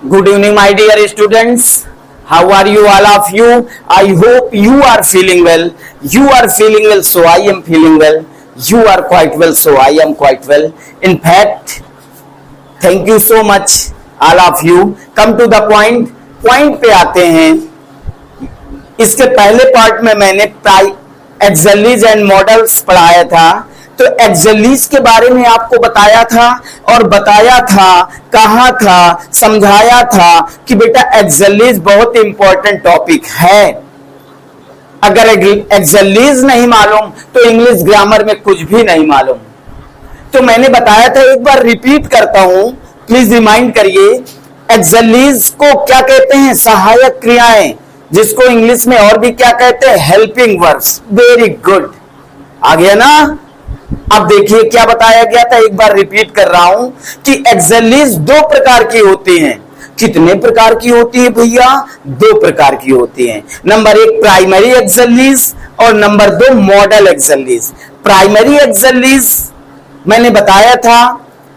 Good evening, my dear students. How are you, all of you? I hope you are feeling well. You are feeling well, so I am feeling well. You are quite well, so I am quite well. In fact, thank you so much, all of you. Come to the point. Point पे आते हैं. इसके पहले part में मैंने exercise and models पढ़ाया था. तो एक्सरसाइज के बारे में आपको बताया था और बताया था, कहा था, समझाया था कि बेटा एक्सरसाइज बहुत इंपॉर्टेंट टॉपिक है. अगर एक्सरसाइज नहीं मालूम तो इंग्लिश ग्रामर में कुछ भी नहीं मालूम. तो मैंने बताया था, एक बार रिपीट करता हूं, प्लीज रिमाइंड करिए. एक्सरसाइज को क्या कहते हैं? सहायक क्रियाएं, जिसको इंग्लिश में और भी क्या कहते हैं? Helping verbs. वेरी गुड, आ गया ना. अब देखिए क्या बताया गया था, एक बार रिपीट कर रहा हूं कि एक्सरसाइज दो प्रकार की होती हैं. कितने प्रकार की होती है भैया? दो प्रकार की होती हैं. नंबर एक प्राइमरी एक्सरसाइज और नंबर दो मॉडल एक्सरसाइज. प्राइमरी एक्सरसाइज मैंने बताया था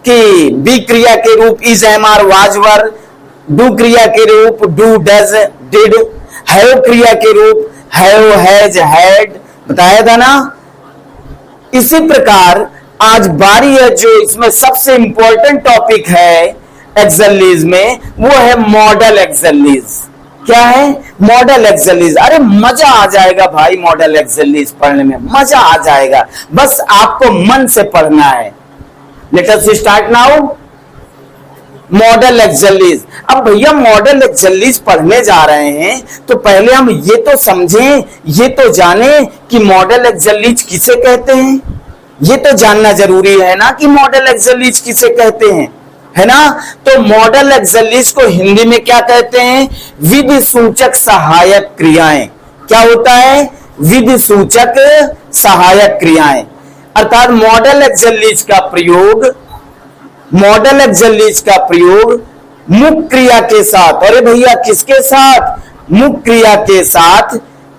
कि बी क्रिया के रूप is, am, are, was, were. Do क्रिया के रूप डू, डज, डिड. हैव क्रिया के रूप हैव, हैज, हैड. बताया था ना. इसी प्रकार आज बारी है जो इसमें सबसे इंपॉर्टेंट टॉपिक है एक्सरसाइज में, वो है मॉडल एक्सरसाइज. क्या है? Model exercise. अरे मजा आ जाएगा भाई, मॉडल एक्सरसाइज पढ़ने में मजा आ जाएगा. बस आपको मन से पढ़ना है. Let us start now. Model exercise. अब भैया मॉडल एक्सरसाइज पढ़ने जा रहे हैं तो पहले हम ये तो समझें, ये तो जाने कि मॉडल एक्सरसाइज किसे कहते हैं. ये तो जानना जरूरी है ना कि मॉडल एक्सरसाइज किसे कहते हैं, है ना. तो मॉडल एक्सरसाइज को हिंदी में क्या कहते हैं? विधि सूचक सहायक क्रियाएं. क्या होता है? विधि सूचक सहायक क्रियाएं. अर्थात मॉडल एक्सरसाइज का प्रयोग मुख्य क्रिया के साथ. अरे भैया किसके साथ? मुख्य क्रिया के साथ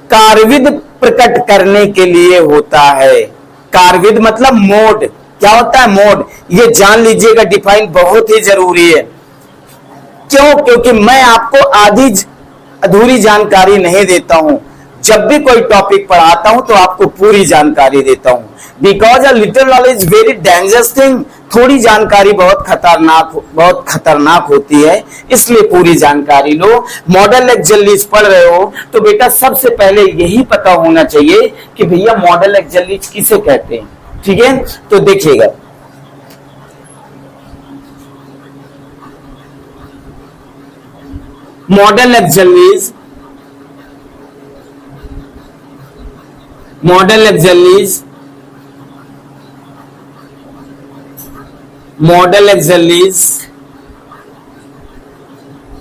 कार्यविधि प्रकट करने के लिए होता है. कार्यविधि मतलब मोड. क्या होता है? मोड. ये जान लीजिएगा, डिफाइन बहुत ही जरूरी है. क्यों? क्योंकि मैं आपको आधी अधूरी जानकारी नहीं देता हूं. जब भी कोई टॉपिक पढ़ाता हूं तो आपको पूरी जानकारी देता हूं. Because a little knowledge very dangerous thing. थोड़ी जानकारी बहुत खतरनाक होती है, इसलिए पूरी जानकारी लो. मॉडल एक्सरसाइज पढ़ रहे हो तो बेटा सबसे पहले यही पता होना चाहिए कि भैया मॉडल एक्सरसाइज किसे कहते हैं. ठीक है, तो देखिएगा. मॉडल एक्सरसाइज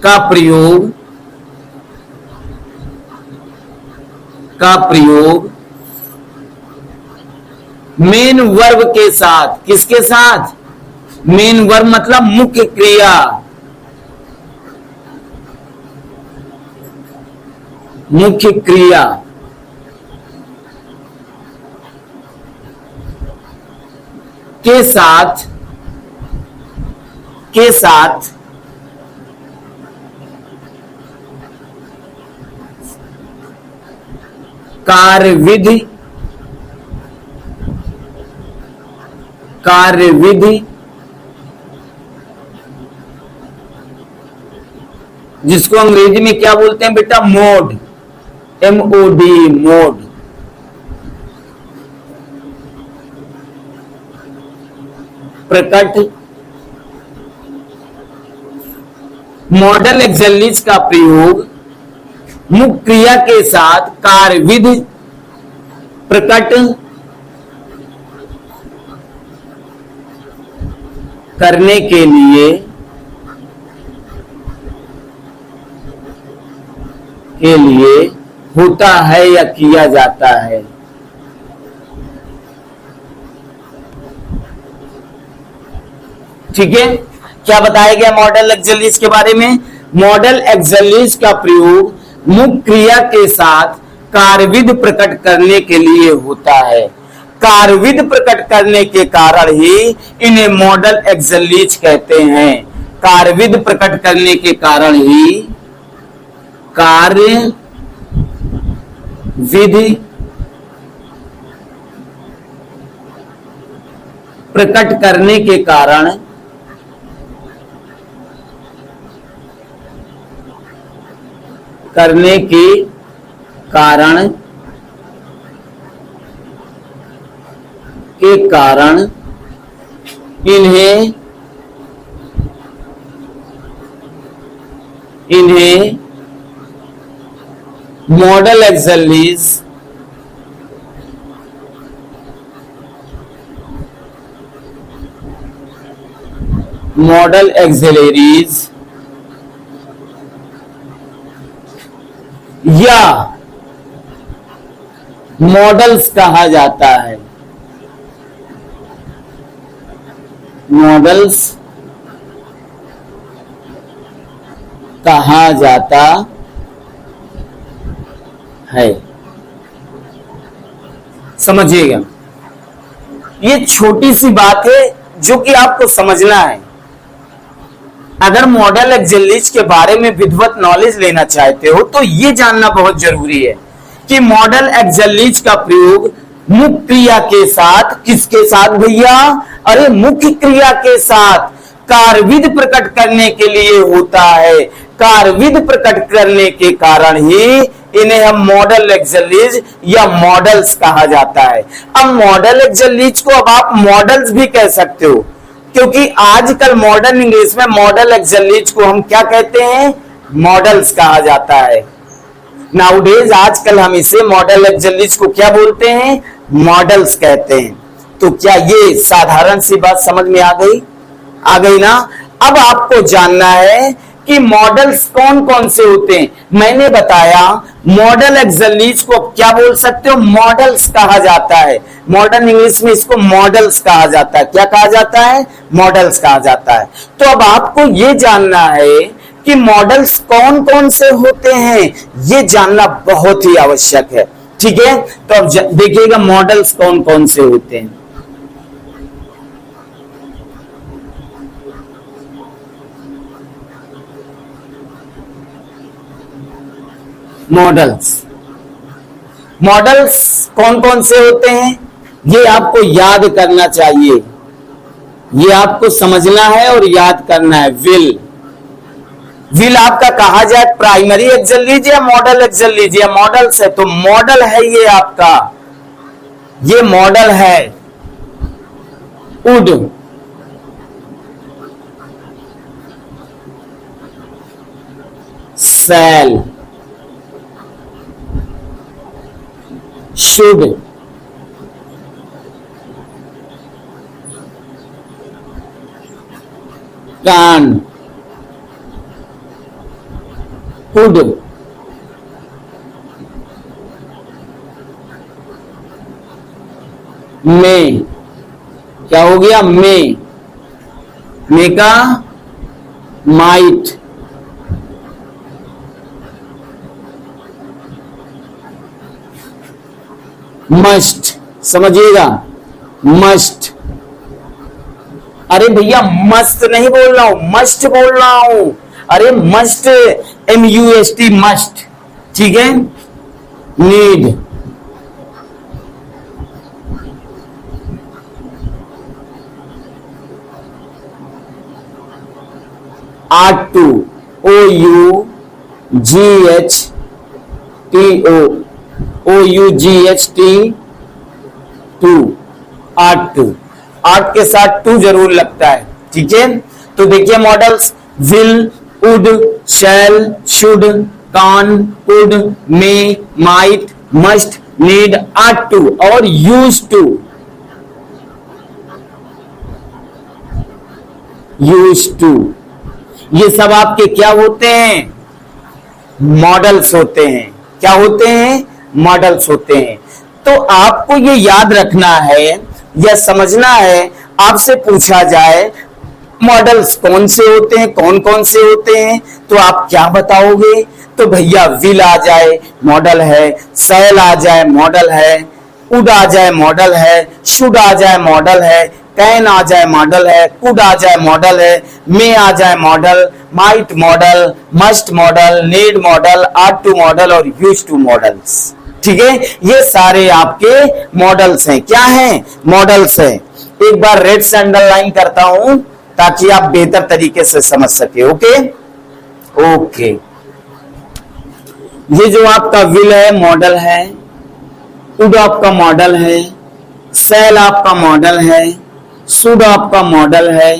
का प्रयोग मेन वर्ब के साथ. किसके साथ? मेन वर्ब मतलब मुख्य क्रिया. मुख्य क्रिया के साथ कार्यविधि जिसको अंग्रेजी में क्या बोलते हैं बेटा? मोड. MOD, mode. प्रकट. मॉडल एक्सरसाइज का प्रयोग मुख्य क्रिया के साथ कार्यविधि प्रकट करने के लिए होता है या किया जाता है. ठीक है, क्या बताया गया मॉडल एक्सरसाइज के बारे में? मॉडल एक्सरसाइज का प्रयोग मुख्य क्रिया के साथ कार्यविधि प्रकट करने के लिए होता है. कार्यविधि प्रकट करने के कारण ही इन्हें मॉडल एक्सरसाइज कहते हैं. कार्यविधि प्रकट करने के कारण ही, कार्य विधि प्रकट करने के कारण इन्हें मॉडल एक्सरसाइज या मॉडल्स कहा जाता है। मॉडल्स कहा जाता है। समझिएगा, ये छोटी सी बात है जो कि आपको समझना है। अगर मॉडल एक्सरसाइज के बारे में विधिवत नॉलेज लेना चाहते हो तो ये जानना बहुत जरूरी है कि मॉडल एक्सरसाइज का प्रयोग मुख्य क्रिया के साथ, किसके साथ भैया? अरे मुख्य क्रिया के साथ कार्यविधि प्रकट करने के लिए होता है। कार्यविधि प्रकट करने के कारण ही इन्हें हम मॉडल एक्सरसाइज या मॉडल्स कहा जाता है। अब मॉडल एक्सरसाइज को अब आप मॉडल्स भी कह सकते हो, क्योंकि आजकल मॉडर्न इंग्लिश में मॉडल एक्सरसाइज को हम क्या कहते हैं? मॉडल्स कहा जाता है। नाउडेज आजकल हम इसे मॉडल एक्सरसाइज को क्या बोलते हैं? मॉडल्स कहते हैं। तो क्या ये साधारण सी बात समझ में आ गई? आ गई ना? अब आपको जानना है कि मॉडल्स कौन कौन से होते हैं। मैंने बताया मॉडल एक्सरसाइज को क्या बोल सकते हो? मॉडल्स कहा जाता है। मॉडर्न इंग्लिश में इसको मॉडल्स कहा जाता है। क्या कहा जाता है? मॉडल्स कहा जाता है। तो अब आपको ये जानना है कि मॉडल्स कौन कौन से होते हैं, ये जानना बहुत ही आवश्यक है। ठीक है, तो अब देखिएगा मॉडल्स कौन कौन से होते हैं। मॉडल्स कौन कौन से होते हैं ये आपको याद करना चाहिए, ये आपको समझना है और याद करना है। विल आपका कहा जाए प्राइमरी एक्सरसाइज या मॉडल एक्सरसाइज या मॉडल्स है, तो मॉडल है ये आपका, ये मॉडल है। Would, shall, should, can, could, may, क्या हो गया? मे का माइट, मस्ट, समझिएगा मस्ट। अरे भैया मस्त नहीं बोल रहा हूं, मस्ट बोल रहा हूं। अरे मस्ट, MUST, मस्ट। ठीक है। नीड, OUGHTO, आर्ट के साथ टू जरूर लगता है। ठीक है, तो देखिए modals will, would, shall, should, can, could, may, might, must, need, ought to और यूज टू। ये सब आपके क्या होते हैं? मॉडल्स होते हैं। क्या होते हैं? मॉडल्स होते हैं। तो आपको ये याद रखना है या समझना है, आपसे पूछा जाए मॉडल्स कौन से होते हैं, कौन कौन से होते हैं, तो आप क्या बताओगे? तो भैया विल आ जाए मॉडल है, शैल आ जाए मॉडल है, वुड आ जाए मॉडल है, शुड आ जाए मॉडल है, कैन आ जाए मॉडल है, कुड आ जाए मॉडल है, मे आ जाए modal, might modal, must modal, need modal, ought to modal और यूज टू मॉडल्स। ठीक है, ये सारे आपके मॉडल्स हैं। क्या हैं? मॉडल्स हैं। एक बार रेड से अंडरलाइन करता हूं ताकि आप बेहतर तरीके से समझ सके। ओके ओके, ये जो आपका विल है मॉडल है, वुड आपका मॉडल है, सेल आपका मॉडल है, शुड आपका मॉडल है,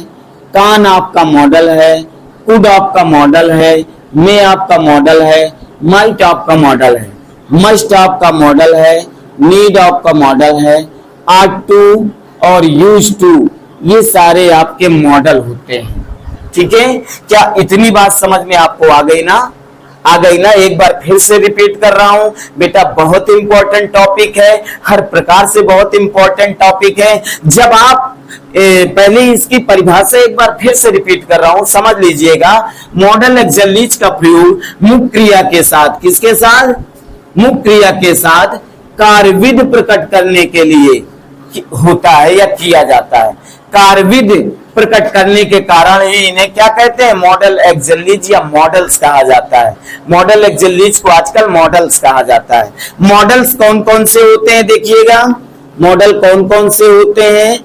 कान आपका मॉडल है, कुड आपका मॉडल है, मे आपका मॉडल है, माइट आपका मॉडल है, मस्ट आपका मॉडल है, नीड आपका मॉडल है, आर्ट टू और यूज टू, ये सारे आपके मॉडल होते हैं। ठीक है, क्या इतनी बात समझ में आपको आ गई ना? आ गई ना? एक बार फिर से रिपीट कर रहा हूं बेटा, बहुत इंपॉर्टेंट टॉपिक है, हर प्रकार से बहुत इंपॉर्टेंट टॉपिक है। जब आप पहले इसकी परिभाषा एक बार फिर से रिपीट कर रहा हूं, समझ लीजिएगा। मॉडल एक्सरसाइज का प्रयोग मुख्य क्रिया के साथ, किसके साथ? मुख्य क्रिया के साथ कार्यविधि प्रकट करने के लिए होता है या किया जाता है। कार्यविधि प्रकट करने के कारण ही इन्हें क्या कहते हैं? मॉडल एक्सरसाइज या मॉडल्स कहा जाता है। मॉडल एक्सरसाइज को आजकल मॉडल्स कहा जाता है। मॉडल्स कौन कौन से होते हैं देखिएगा, मॉडल कौन कौन से होते हैं?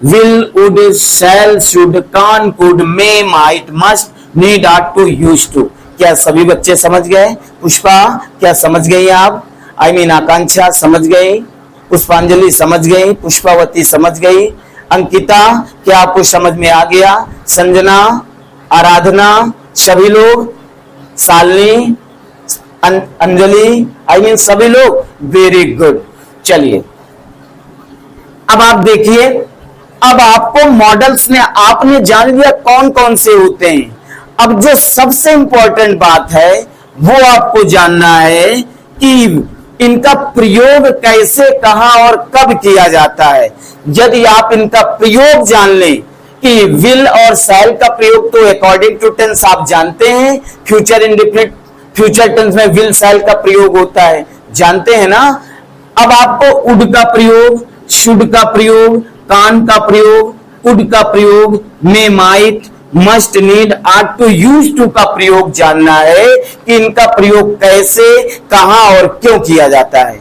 Will, would, shall, should, can, could, may, might, must, need, ought to, use to. क्या सभी बच्चे समझ गए? पुष्पा क्या समझ गई आप? आई मीन आकांक्षा समझ गई, पुष्पांजलि समझ गई, पुष्पावती समझ गई, अंकिता क्या आपको समझ में आ गया? संजना, आराधना, सभी लोग, शालिनी, अंजलि, आई मीन सभी लोग, वेरी गुड। चलिए अब आप देखिए, अब आपको मॉडल्स ने आपने जान लिया कौन कौन से होते हैं। अब जो सबसे इंपॉर्टेंट बात है वो आपको जानना है कि इनका प्रयोग कैसे, कहां और कब किया जाता है। यदि आप इनका प्रयोग जान लें कि विल और शैल का प्रयोग तो अकॉर्डिंग टू टेंस आप जानते हैं, फ्यूचर इंडेफिनिट, फ्यूचर टेंस में विल शैल का प्रयोग होता है, जानते हैं ना। अब आपको वुड का प्रयोग, शुड का प्रयोग, कान का प्रयोग, कुड का प्रयोग, may, might, must, need, ought to, use to का प्रयोग जानना है कि इनका प्रयोग कैसे, कहां और क्यों किया जाता है।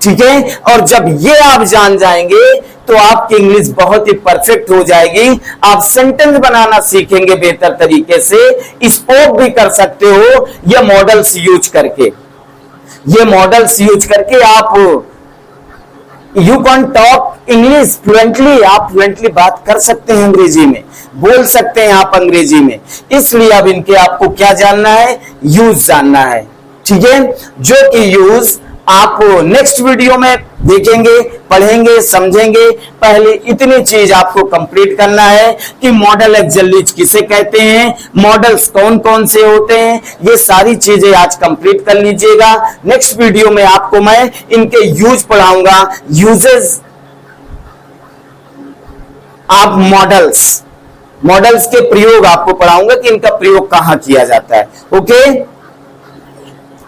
ठीक है, और जब ये आप जान जाएंगे तो आपकी इंग्लिश बहुत ही परफेक्ट हो जाएगी। आप सेंटेंस बनाना सीखेंगे बेहतर तरीके से, स्पोक भी कर सकते हो ये मॉडल्स यूज करके। ये मॉडल्स यूज करके आप you can talk English fluently, आप फ्लुएंटली बात कर सकते हैं, अंग्रेजी में बोल सकते हैं आप अंग्रेजी में। इसलिए अब इनके आपको क्या जानना है? यूज जानना है। ठीक है, जो कि यूज आप नेक्स्ट वीडियो में देखेंगे, पढ़ेंगे, समझेंगे। पहले इतनी चीज आपको कंप्लीट करना है कि मॉडल एक्सरसाइज किसे कहते हैं, मॉडल्स कौन कौन से होते हैं, ये सारी चीजें आज कंप्लीट कर लीजिएगा। नेक्स्ट वीडियो में आपको मैं इनके यूज पढ़ाऊंगा, यूजेस आप मॉडल्स के प्रयोग आपको पढ़ाऊंगा कि इनका प्रयोग कहां किया जाता है। ओके,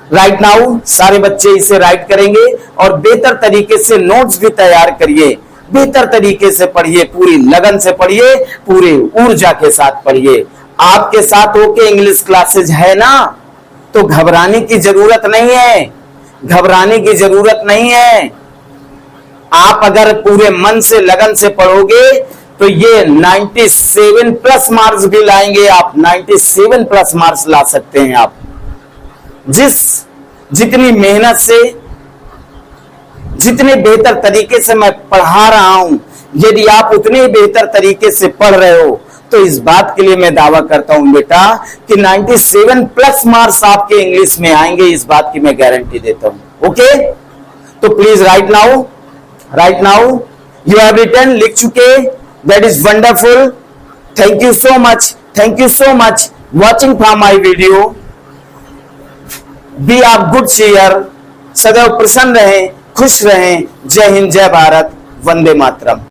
राइट नाउ सारे बच्चे इसे राइट करेंगे और बेहतर तरीके से नोट्स भी तैयार करिए, बेहतर तरीके से पढ़िए, पूरी लगन से पढ़िए, पूरे ऊर्जा के साथ पढ़िए। आपके साथ होके इंग्लिश क्लासेज है ना, तो घबराने की जरूरत नहीं है, घबराने की जरूरत नहीं है। आप अगर पूरे मन से लगन से पढ़ोगे तो ये 97 प्लस मार्क्स भी लाएंगे आप, 97 प्लस मार्क्स ला सकते हैं आप। जितनी मेहनत से, जितने बेहतर तरीके से मैं पढ़ा रहा हूं, यदि आप उतने बेहतर तरीके से पढ़ रहे हो तो इस बात के लिए मैं दावा करता हूं बेटा कि 97 प्लस मार्क्स आपके इंग्लिश में आएंगे, इस बात की मैं गारंटी देता हूं। ओके, तो please right now you have written, लिख चुके, that is wonderful. Thank you so much watching from my video. Be आप गुड चीयर, सदैव प्रसन्न रहें, खुश रहें। जय हिंद, जय भारत, वंदे मातरम।